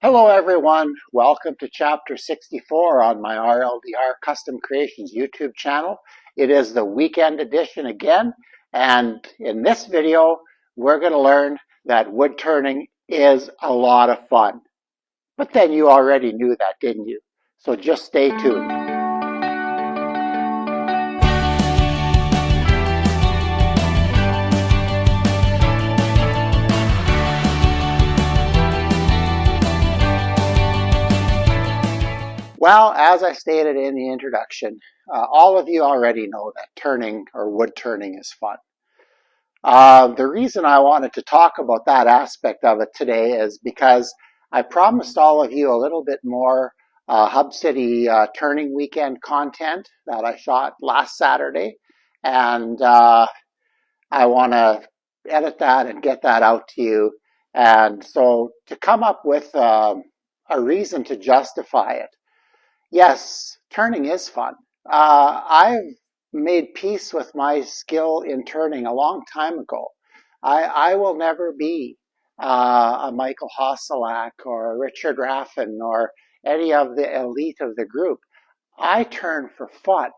Hello everyone, welcome to chapter 64 on my RLDR Custom Creations YouTube channel. It is the weekend edition again, and in this video we're going to learn that wood turning is a lot of fun. But then you already knew that, didn't you? So just stay tuned. Well, as I stated in the introduction, all of you already know that turning or wood turning is fun. The reason I wanted to talk about that aspect of it today is because I promised all of you a little bit more Hub City turning weekend content that I shot last Saturday, and I want to edit that and get that out to you. And so to come up with a reason to justify it. Yes, turning is fun. I've made peace with my skill in turning a long time ago. I will never be a Michael Hosselak or a Richard Raffin or any of the elite of the group. I turn for fun.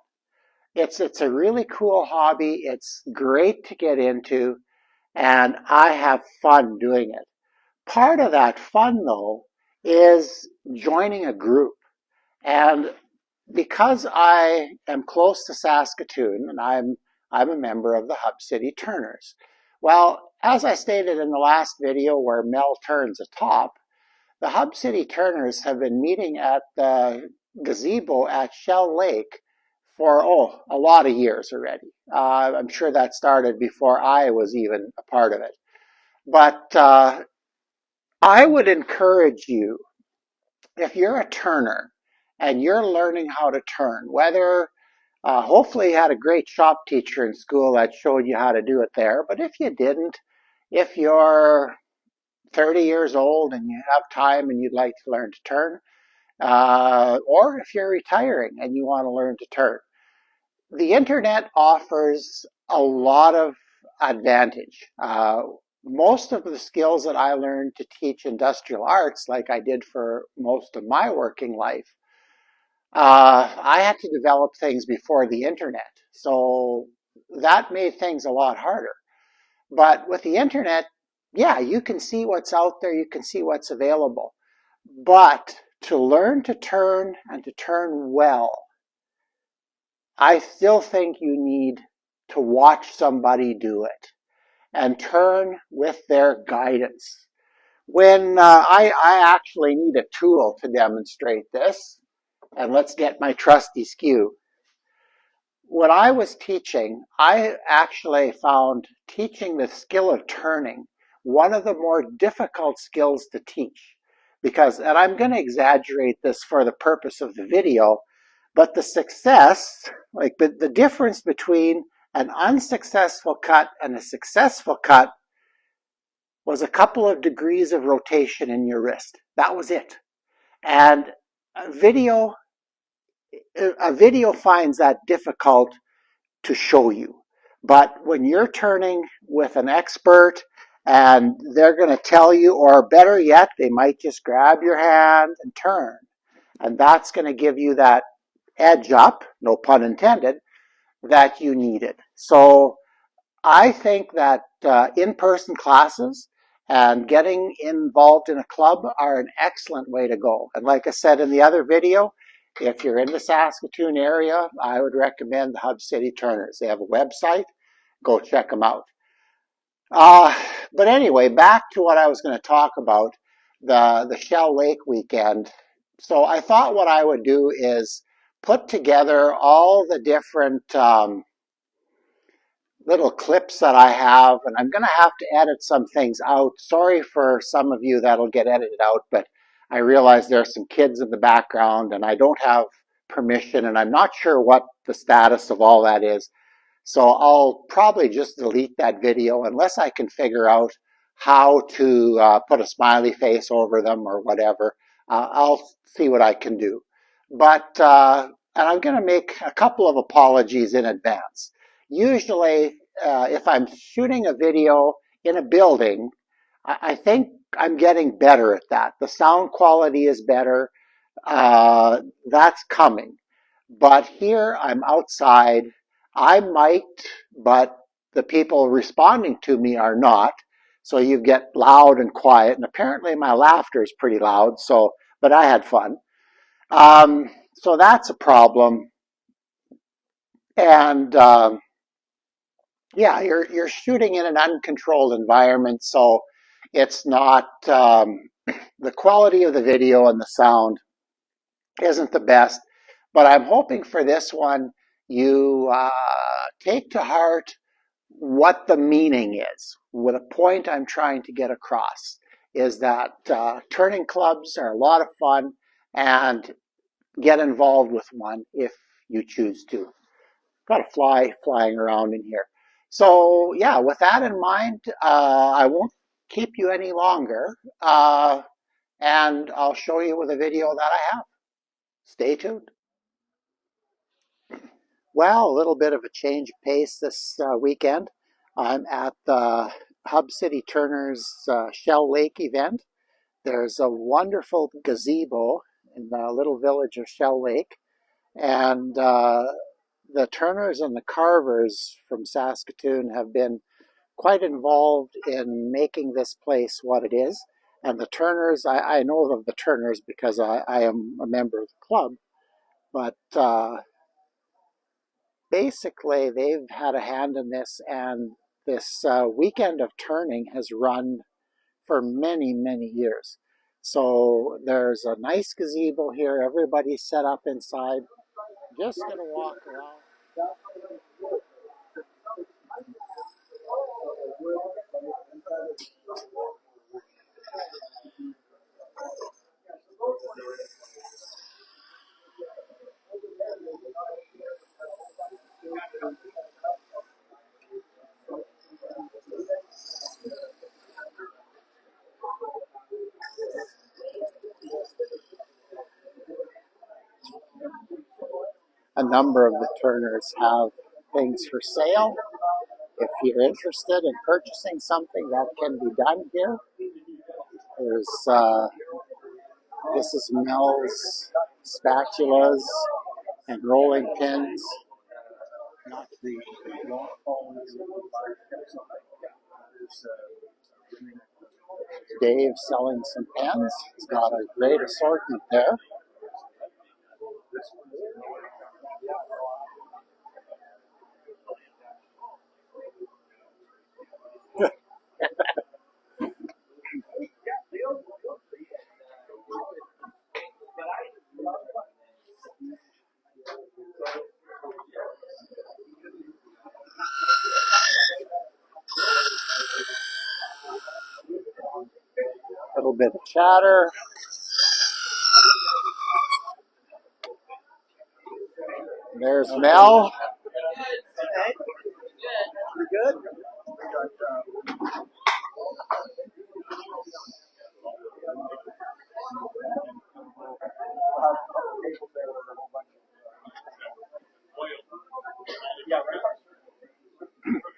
It's a really cool hobby. It's great to get into, and I have fun doing it. Part of that fun, though, is joining a group. And because I am close to Saskatoon and I'm a member of the Hub City Turners. Well, as I stated in the last video where Mel turns a top, the Hub City Turners have been meeting at the gazebo at Shell Lake for, a lot of years already. I'm sure that started before I was even a part of it. But I would encourage you, if you're a turner, and you're learning how to turn, whether hopefully you had a great shop teacher in school that showed you how to do it there, but if you didn't, if you're 30 years old and you have time and you'd like to learn to turn, or if you're retiring and you want to learn to turn, the internet offers a lot of advantage. Most of the skills that I learned to teach industrial arts, like I did for most of my working life, I had to develop things before the internet, so that made things a lot harder. But with the internet, yeah, you can see what's out there, you can see what's available. But to learn to turn and to turn well, I still think you need to watch somebody do it and turn with their guidance. When I actually need a tool to demonstrate this, and let's get my trusty skew. When I was teaching, I actually found teaching the skill of turning one of the more difficult skills to teach. Because, and I'm going to exaggerate this for the purpose of the video, but the success, like the difference between an unsuccessful cut and a successful cut was a couple of degrees of rotation in your wrist. That was it. And a video finds that difficult to show you. But when you're turning with an expert and they're going to tell you, or better yet, they might just grab your hand and turn. And that's going to give you that edge up, no pun intended, that you needed. So I think that in-person classes and getting involved in a club are an excellent way to go. And like I said in the other video, if you're in the Saskatoon area, I would recommend the Hub City Turners. They have a website. Go check them out. But anyway, back to what I was going to talk about, the Shell Lake weekend. So I thought what I would do is put together all the different little clips that I have, and I'm going to have to edit some things out. Sorry for some of you that'll get edited out, but I realize there are some kids in the background and I don't have permission and I'm not sure what the status of all that is. So I'll probably just delete that video unless I can figure out how to put a smiley face over them or whatever. I'll see what I can do. But, and I'm going to make a couple of apologies in advance. Usually, if I'm shooting a video in a building, I think I'm getting better at that. The sound quality is better. That's coming. But here I'm outside. I might, but the people responding to me are not. So you get loud and quiet. And apparently my laughter is pretty loud. So, but I had fun. So that's a problem. And yeah, you're shooting in an uncontrolled environment, so it's not the quality of the video and the sound isn't the best. But I'm hoping for this one you take to heart what the meaning is. What a point I'm trying to get across is that turning clubs are a lot of fun, and get involved with one if you choose to. Got a fly flying around in here. So yeah, with that in mind, I won't keep you any longer, and I'll show you with a video that I have. Stay tuned. Well, a little bit of a change of pace this weekend. I'm at the Hub City Turner's Shell Lake event. There's a wonderful gazebo in the little village of Shell Lake, and the Turners and the Carvers from Saskatoon have been quite involved in making this place what it is. And the Turners, I know of the Turners because I am a member of the club, but basically they've had a hand in this, and this weekend of turning has run for many, many years. So there's a nice gazebo here. Everybody's set up inside. Just going to walk around. A number of the Turners have things for sale. If you're interested in purchasing something, that can be done here. There's this is Mel's spatulas and rolling pins. Not the Dave selling some pens. He's got a great assortment there. A little bit of chatter. There's Mel. Good.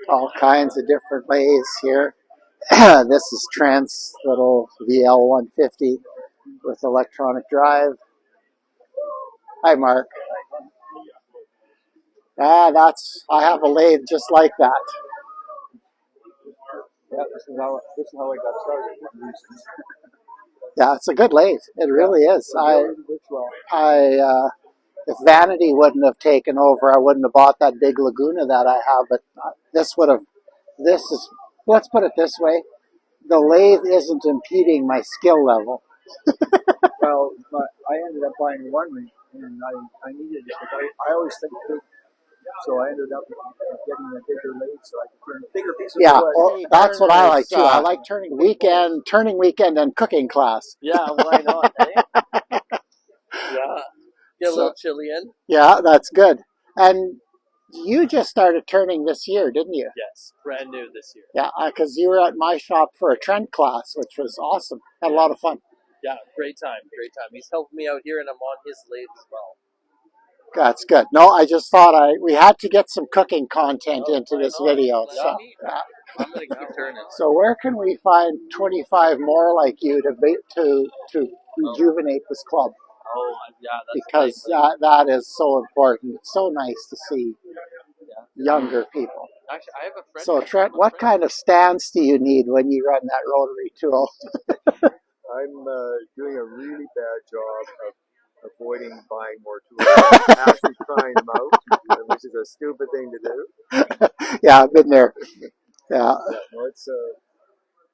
All kinds of different lathes here. This is Trent's little VL150 with electronic drive. Hi, Mark. I have a lathe just like that. Yeah, this is how I got started. Yeah, it's a good lathe. It really is. If Vanity wouldn't have taken over, I wouldn't have bought that big Laguna that I have. But let's put it this way: the lathe isn't impeding my skill level. Well, but I ended up buying one ring, and I needed it. But I always think big, so I ended up getting a bigger lathe so I could turn bigger pieces of wood. Well, that's what I like too. I like turning weekend, and cooking class. Yeah, why not? Eh? Yeah, get a little chili in. Yeah, that's good. And you just started turning this year, didn't you? Yes, brand new this year. Yeah, because you were at my shop for a trend class, which was awesome. Had a lot of fun. Yeah, great time. He's helping me out here, and I'm on his lathe as well. That's good. No, I just thought we had to get some cooking content into this video. So, I'm gonna keep turning. So where can we find 25 more like you to rejuvenate this club? Oh, yeah, that's Because that is so important. It's so nice to see younger people. Actually, I have a friend. So Trent, what kind of stance do you need when you run that rotary tool? I'm doing a really bad job of avoiding buying more tools. Actually trying them out, which is a stupid thing to do. Yeah, I've been there. Yeah. No,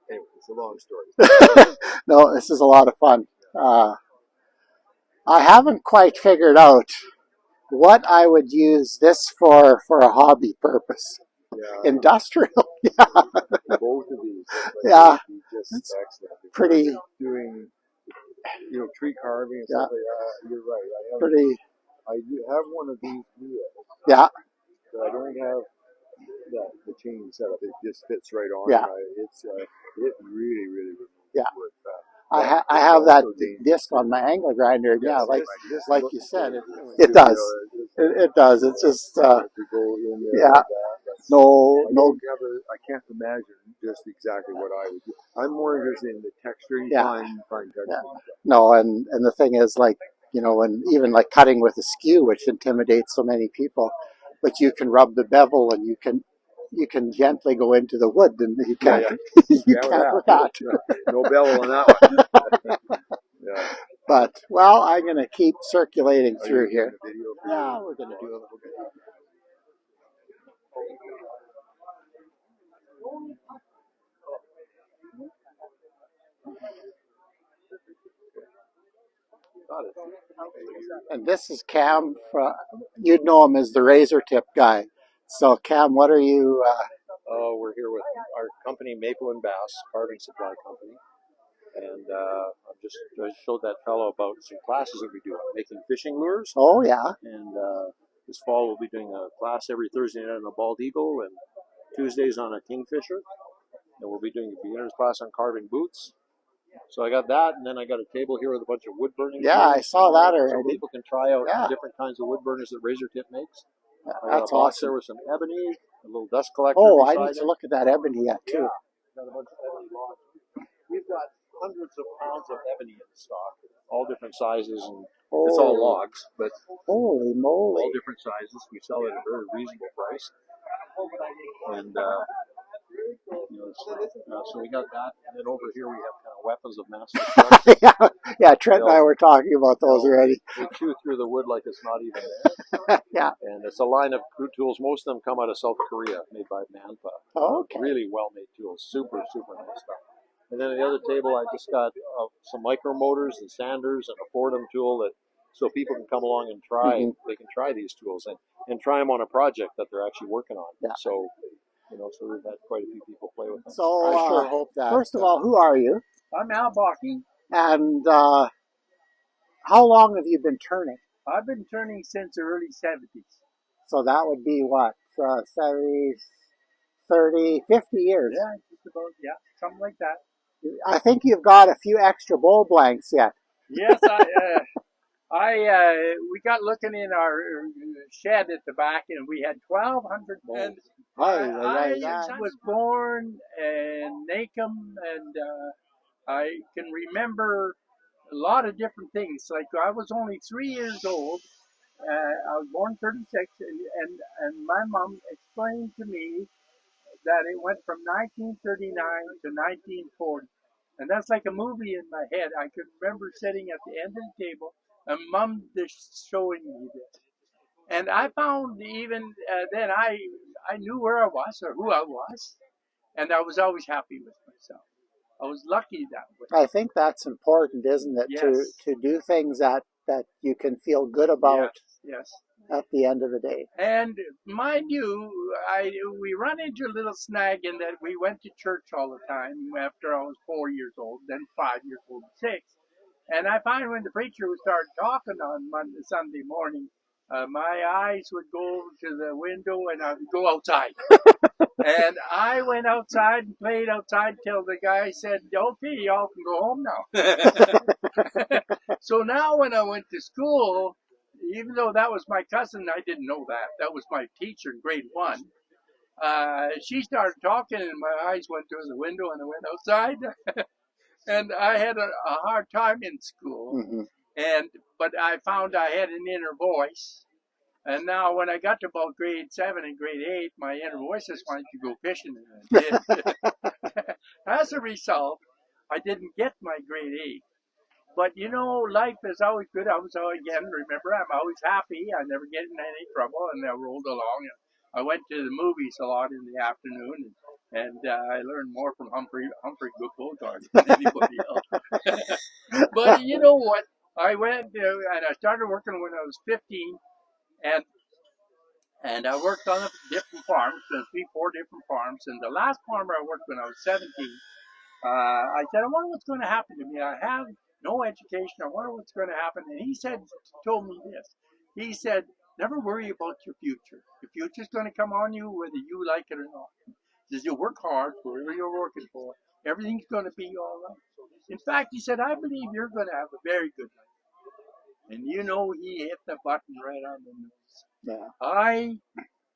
anyway, it's a long story. No, this is a lot of fun. I haven't quite figured out what I would use this for a hobby purpose. Yeah. Industrial. Yeah. Both of these. Yeah. Just it's excellent. pretty. Doing, tree carving and stuff like that. You're right. I do have one of these wheels. Yeah. But I don't have the chain setup. It just fits right on. Yeah. It really works. I have that disc on my angle grinder. Yeah, like you said, it does. It does. It's just yeah. No. I can't imagine just exactly what I would do. I'm more interested in the texture, fine texture. Yeah. No, and the thing is, like, and even like cutting with a skew, which intimidates so many people, but you can rub the bevel and you can gently go into the wood, and you can't you can't with that. No bevel on that one. Yeah. But I'm going to keep circulating through here. Yeah, we're going to do a little bit. And this is Cam. You'd know him as the razor tip guy. So Cam, what are you? We're here with our company, Maple and Bass Carving Supply Company, and I showed that fellow about some classes that we do on making fishing lures. Oh yeah. And this fall we'll be doing a class every Thursday night on a bald eagle and Tuesdays on a kingfisher, and we'll be doing a beginner's class on carving boots. So I got that, and then I got a table here with a bunch of wood burning. Yeah, I saw that already. So people can try out different kinds of wood burners that Razor Tip makes. That's awesome. There with some ebony, a little dust collector. Oh, I need to look at that ebony yet too. Got a bunch of ebony logs. We've got hundreds of pounds of ebony in stock, all different sizes, and it's all logs, but holy moly, all different sizes. We sell it at a very reasonable price, and so we got that, and then over here we have kind of weapons of mass destruction. yeah. Trent and I were talking about those already. We chew through the wood like it's not even there. Yeah. And it's a line of crew tools. Most of them come out of South Korea, made by Manpa. Oh, okay. Really well-made tools. Super nice stuff. And then at the other table, I just got some micro motors and sanders and a Fordham tool so people can come along and try. Mm-hmm. They can try these tools and try them on a project that they're actually working on. Yeah. So we've had quite a few people play with them. So I sure hope that. First of all, who are you? I'm Al Bocking. And how long have you been turning? I've been turning since the early 70s. So that would be what, 70, 30, 50 years? Yeah, just about, something like that. I think you've got a few extra bowl blanks yet. Yes, we got looking in our shed at the back, and we had 1,200 bowls. I was born in Nacum, and I can remember a lot of different things. Like I was only 3 years old. I was born 36, and my mom explained to me that it went from 1939 to 1940. And that's like a movie in my head. I could remember sitting at the end of the table and Mom just showing me this. And I found even then I knew where I was or who I was. And I was always happy with myself. I was lucky that way. I think that's important, isn't it? Yes. To do things that you can feel good about. Yes. At the end of the day. And mind you, we run into a little snag in that we went to church all the time after I was 4 years old, then 5 years old, 6. And I find when the preacher would start talking on Sunday morning, my eyes would go to the window and I would go outside. And I went outside and played outside till the guy said, okay, y'all can go home now. So now when I went to school, even though that was my cousin, I didn't know that. That was my teacher in grade 1. she started talking, and my eyes went to the window, and I went outside. And I had a hard time in school, but I found I had an inner voice. And now, when I got to about grade 7 and grade 8, my inner voices wanted to go fishing, and I did. As a result, I didn't get my grade 8. But you know, life is always good. Remember, I'm always happy. I never get in any trouble, and I rolled along. I went to the movies a lot in the afternoon, and I learned more from Humphrey Bogart than anybody else. But you know what? I went and I started working when I was 15, and I worked on different farms, 4 different farms. And the last farmer I worked when I was 17, I said, I wonder what's going to happen to me. I have no education. I wonder what's going to happen. And he told me this. He said, never worry about your future. Your future's going to come on you whether you like it or not. He says, you work hard for whatever you're working for. Everything's going to be all right. In fact, he said, I believe you're going to have a very good life. And you know, he hit the button right on the nose. Yeah. I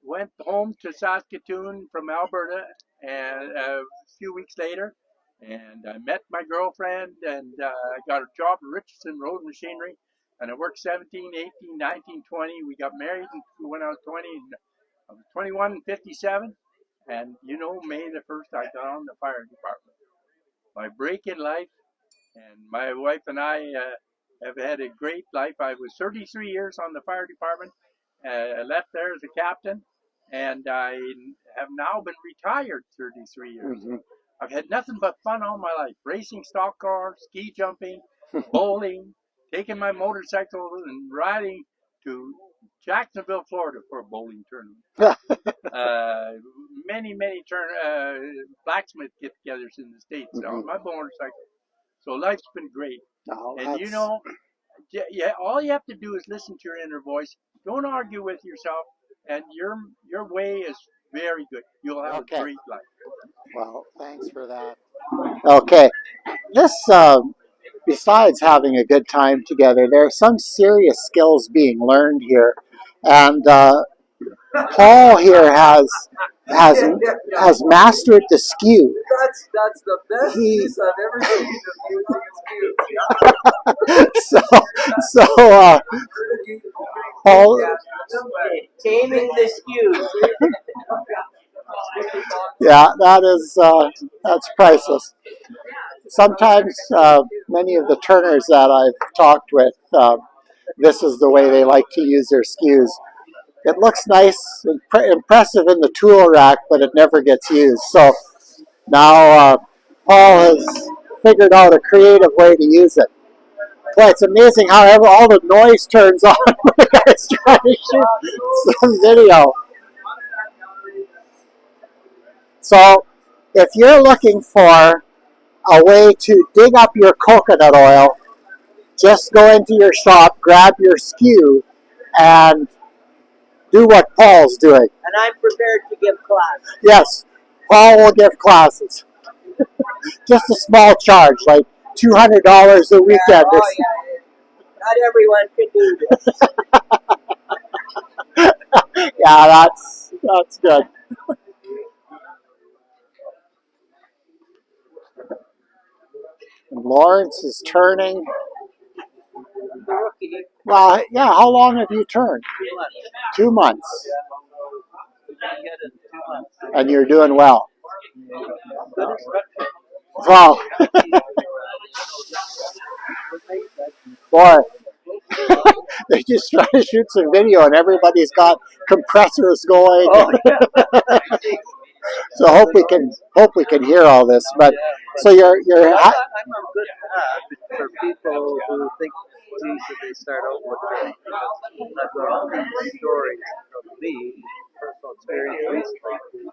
went home to Saskatchewan from Alberta, and a few weeks later, and I met my girlfriend, and I got a job at Richardson Road Machinery, and I worked 17, 18, 19, 20. We got married when I was 20. I was 21 and 57, and you know, May the 1st, I got on the fire department. My break in life, and my wife and I have had a great life. I was 33 years on the fire department. I left there as a captain, and I have now been retired 33 years. I've had nothing but fun all my life, racing stock cars, ski jumping, bowling, taking my motorcycle and riding to Jacksonville, Florida for a bowling tournament. Many blacksmith get-togethers in the States on my motorcycle. So life's been great. And you know, all you have to do is listen to your inner voice. Don't argue with yourself, and your way is very good. You'll have a great life. Well, thanks for that. Okay. This, besides having a good time together, there are some serious skills being learned here. And Paul here has mastered the skew. That's the best use I've ever seen of using a skew. So Paul, Taming the skew. Yeah, that's priceless. Sometimes many of the turners that I've talked with, this is the way they like to use their skews. It looks nice, impressive in the tool rack, but it never gets used. So now Paul has figured out a creative way to use it. Boy, it's amazing how all the noise turns on when the guy's trying to shoot some video. So if you're looking for a way to dig up your coconut oil, just go into your shop, grab your skew, and do what Paul's doing. And I'm prepared to give classes. Yes, Paul will give classes. Just a small charge, like $200 a weekend. Yeah, not everyone can do this. Yeah, that's good. And Lawrence is turning. Well, yeah, how long have you turned? 2 months. And you're doing well. Wow. Boy, they just try to shoot some video and everybody's got compressors going. So hope we can hear all this. But so you're I'm a good for people who think they start out with it. I've got all these stories from me, personal experience recently,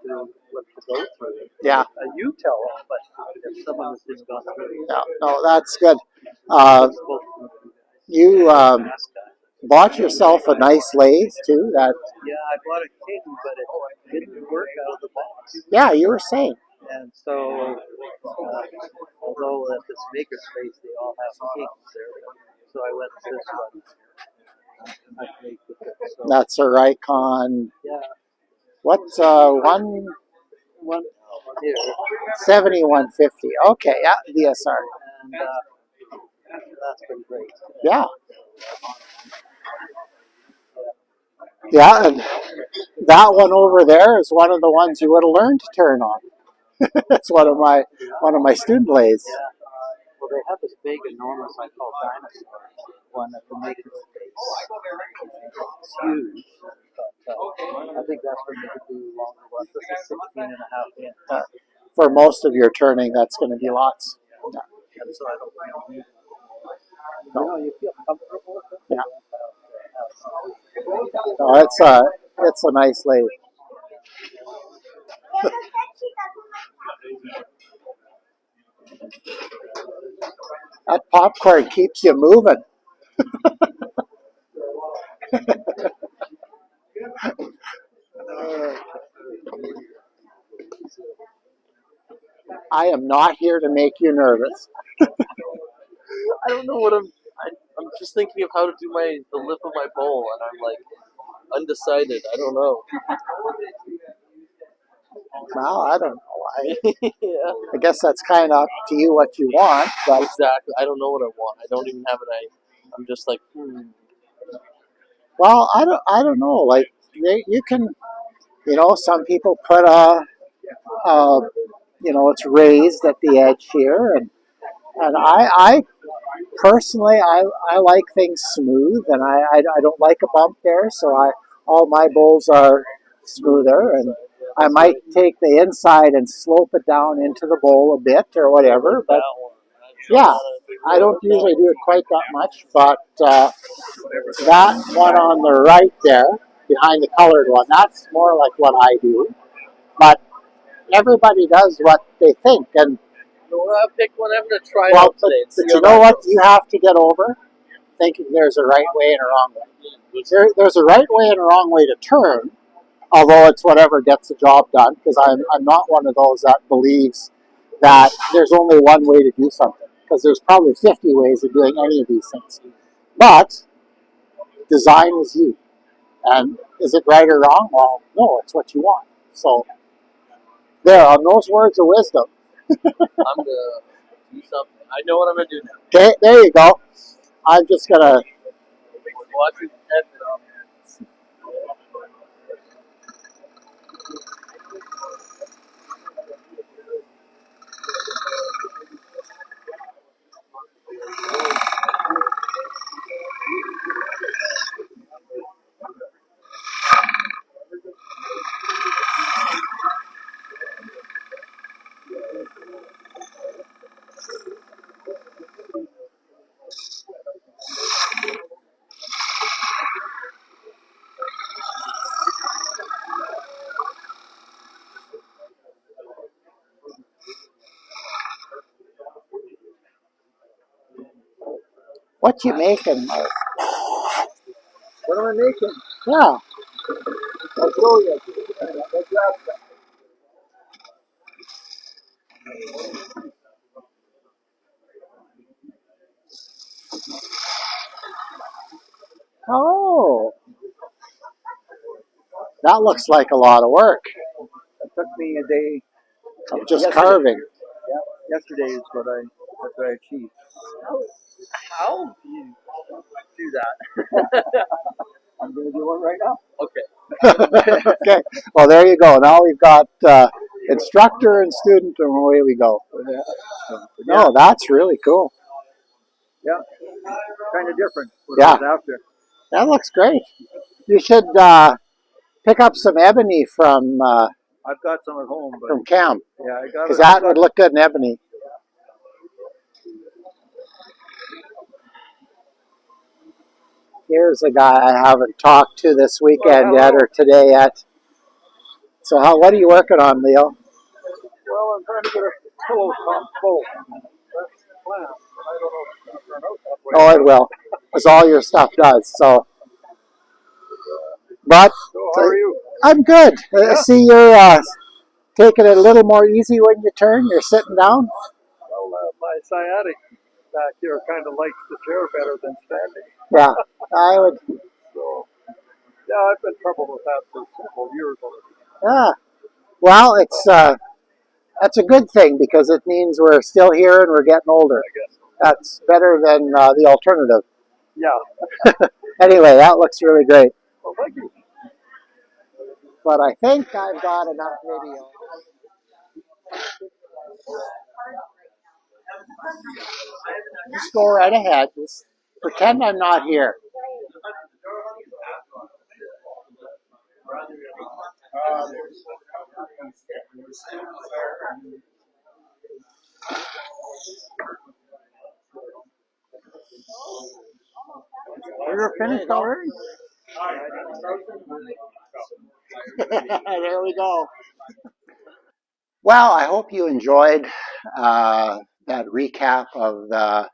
to what to go through. Yeah. You tell them, but if someone has just gone through it. Yeah, no, that's good. You bought yourself a nice lathe too. Yeah, I bought a king, but it didn't work out of the box. Yeah, you were saying. And so, although at this makerspace they all have kings there, so I went to this one. That's a Rikon. Yeah. What's one here, 7150? Okay, yeah, DSR. and that's been great. Yeah. Yeah, and that one over there is one of the ones you would have learned to turn on. It's one of my student lathes. Yeah. Well, they have this big, enormous, I call dinosaur one at the maker space. It's huge. But I think that's when you could do longer ones. This is 16.5 inch. For most of your turning, that's going to be lots. Yeah. And so I don't really need it. You know, you feel comfortable with it. Yeah. You No, it's a nice lathe. That popcorn keeps you moving. I am not here to make you nervous. I don't know what I'm just thinking of how to do the lip of my bowl, and I'm like undecided. I don't know. Well, I don't know. Yeah, I guess that's kind of up to you what you want, but exactly. I don't know what I want. I don't even have an idea. I'm just like, well, I don't know. Like you can, some people put it's raised at the edge here, and I personally I like things smooth, and I don't like a bump there, so all my bowls are smoother, and I might take the inside and slope it down into the bowl a bit or whatever, but yeah, I don't usually do it quite that much, but that one on the right there, behind the colored one, that's more like what I do, but everybody does what they think, and I'll pick one. I'm gonna try it well, out today. but you know what you have to get over? Thinking there's a right way and a wrong way. There's a right way and a wrong way to turn, although it's whatever gets the job done, because I'm not one of those that believes that there's only one way to do something, because there's probably 50 ways of doing any of these things. But design is you. And is it right or wrong? Well, no, it's what you want. So there, on those words of wisdom. I'm gonna do something. I know what I'm gonna do now. Okay, there you go. I'm just going to Watch your head. what you making, Mark? What am I making? Yeah. I'll show you. Oh, that looks like a lot of work It took me a day. of just carving. Yeah, yesterday is what I achieved. How do you do that? I'm going to do one right now. Okay. Okay, well, there you go. Now we've got instructor and student, and away we go. No, that's really cool. Yeah, kind of different. What Yeah. I was after. That looks great. You should pick up some ebony from I've got some at home, but Cam, yeah, I got because it. that would look good in ebony. Here's a guy I haven't talked to this weekend yet or today yet. So what are you working on, Leo? Well, I'm trying to get a pillow top full. That's the plan. I don't know if it's going to turn out that way. Oh, it will, as all your stuff does. So, but So how are you? I'm good. I see you're taking it a little more easy when you turn. You're sitting down. Well, my sciatic back here kind of likes the chair better than standing. Yeah, I would. So, yeah, I've been trouble with that for several years already. Yeah. Well, that's a good thing because it means we're still here and we're getting older. That's better than the alternative. Yeah. Anyway, that looks really great. Well, thank you. But I think I've got enough video. Just go right ahead. Just pretend I'm not here. You're finished already? There we go. Well, I hope you enjoyed that recap of the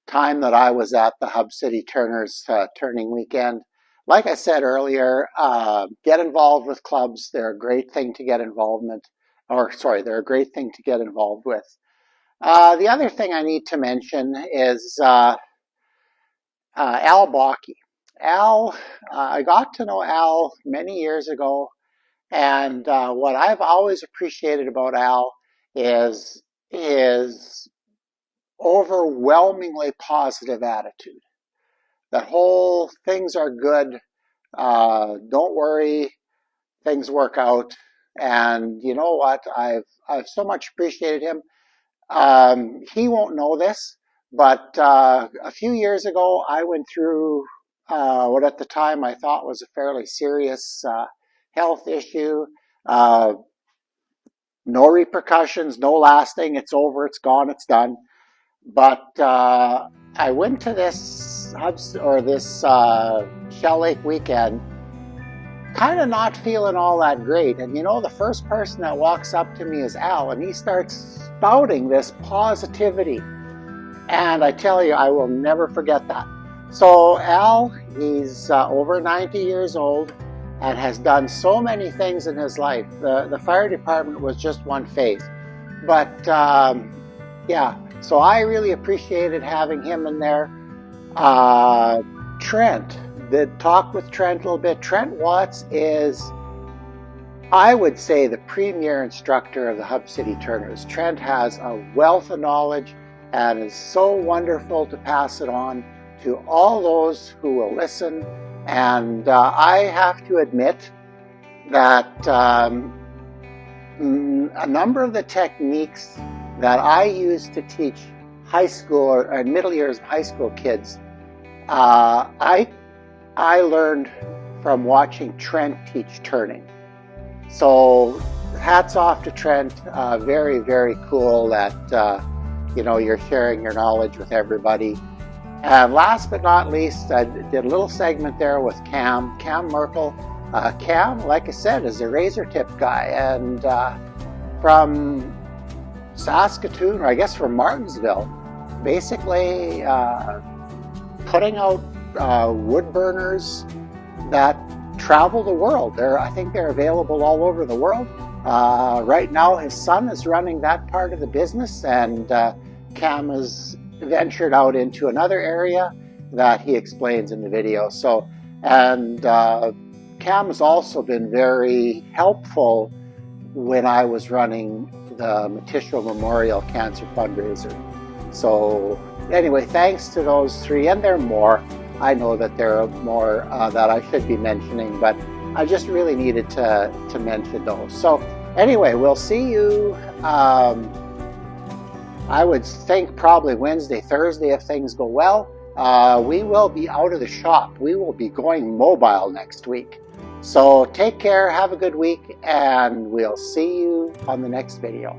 time that I was at the Hub City Turners turning weekend. Like I said earlier, get involved with clubs. They're a great thing to get they're a great thing to get involved with. The other thing I need to mention is Al Bakke. I got to know Al many years ago, and what I've always appreciated about Al is his overwhelmingly positive attitude. That whole things are good, don't worry, things work out. And you know what? I've so much appreciated him. He won't know this, but a few years ago, I went through what at the time I thought was a fairly serious health issue. No repercussions, no lasting. It's over, it's gone, it's done. But I went to this Shell Lake weekend kind of not feeling all that great. And you know, the first person that walks up to me is Al, and he starts spouting this positivity. And I tell you, I will never forget that. So Al, he's over 90 years old and has done so many things in his life. The fire department was just one phase. But yeah, so I really appreciated having him in there. Trent, did talk with Trent a little bit. Trent Watts is, I would say, the premier instructor of the Hub City Turners. Trent has a wealth of knowledge and is so wonderful to pass it on to all those who will listen. And I have to admit that a number of the techniques that I use to teach high school or middle years high school kids, I learned from watching Trent teach turning. So hats off to Trent. Very, very cool that you're sharing your knowledge with everybody. And last but not least, I did a little segment there with Cam Merkel. Cam, like I said, is a razor tip guy, and from Saskatoon, or I guess from Martinsville, basically putting out wood burners that travel the world. I think they're available all over the world. Right now, his son is running that part of the business, and Cam has ventured out into another area that he explains in the video. So, and Cam has also been very helpful when I was running the Matisho Memorial Cancer Fundraiser. So anyway, thanks to those three, and there are more. I know that there are more that I should be mentioning, but I just really needed to mention those. So anyway, we'll see you, I would think probably Wednesday, Thursday if things go well. We will be out of the shop. We will be going mobile next week. So take care, have a good week, and we'll see you on the next video.